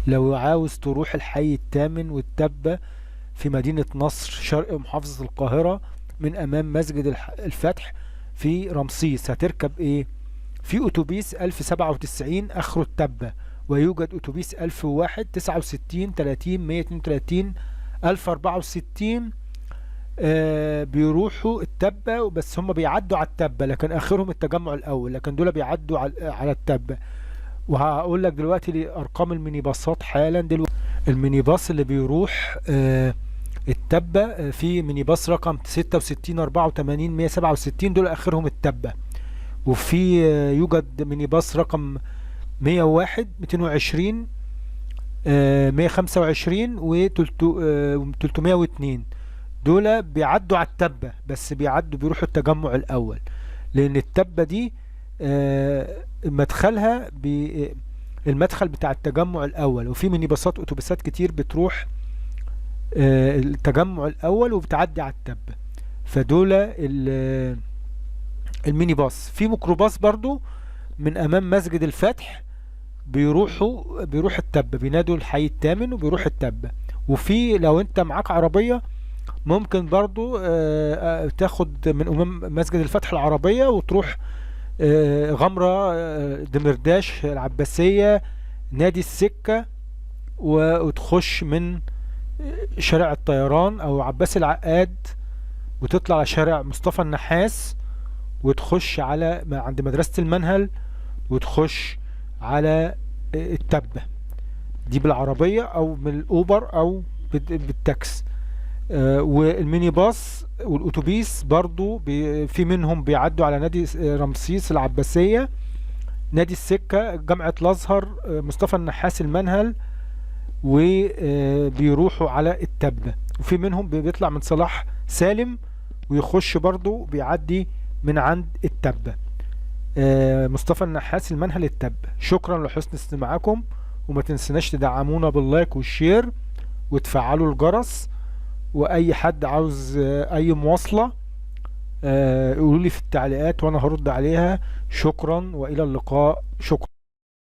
لو عاوز تروح الحي الثامن والتبة في مدينة نصر شرق محافظة القاهرة من أمام مسجد الفتح في رمسيس، هتركب إيه؟ في أتوبيس 1097 آخره التبة، ويوجد أتوبيس 1001 69 30 132 1064 بيروحوا التبة، بس هم بيعدوا على التبة لكن آخرهم التجمع الأول، لكن دول بيعدوا على التبة. وهقول لك دلوقتي ارقام الميني باصات حالا دلوقتي. الميني باص اللي بيروح التبة، في ميني باص رقم 66 84 167 دول اخرهم التبة. وفي يوجد ميني باص رقم 101 220 125 و 302 دول بيعدوا على التبة، بس بيروحوا التجمع الاول، لان التبة دي مدخلها المدخل بتاع التجمع الاول. وفي ميني باصات اتوبيسات كتير بتروح التجمع الاول وبتعدي على التبة، فدول الميني باص. في ميكروباص برضو من امام مسجد الفتح بيروح التبة، بينادوا الحي الثامن وبيروح التبة. وفي لو انت معاك عربية ممكن برضو تاخد من امام مسجد الفتح العربية وتروح غمرة دمرداش العباسية نادي السكة، وتخش من شارع الطيران او عباس العقاد وتطلع على شارع مصطفى النحاس وتخش على عند مدرسة المنهل وتخش على التبة. دي بالعربية او من الاوبر او بالتاكس. والميني باص والاتوبيس برضو في منهم بيعدوا على نادي رمسيس العباسية نادي السكة جامعة الازهر مصطفى النحاس المنهل، وبيروحوا على التبة. وفي منهم بيطلع من صلاح سالم ويخش برضو بيعدي من عند التبة. مصطفى النحاس المنهل التبة. شكرا لحسن استماعكم، وما تنسناش تدعمونا باللايك والشير وتفعلوا الجرس. واي حد عاوز اي مواصلة قولوا لي في التعليقات وانا هرد عليها. شكرا والى اللقاء. شكرا.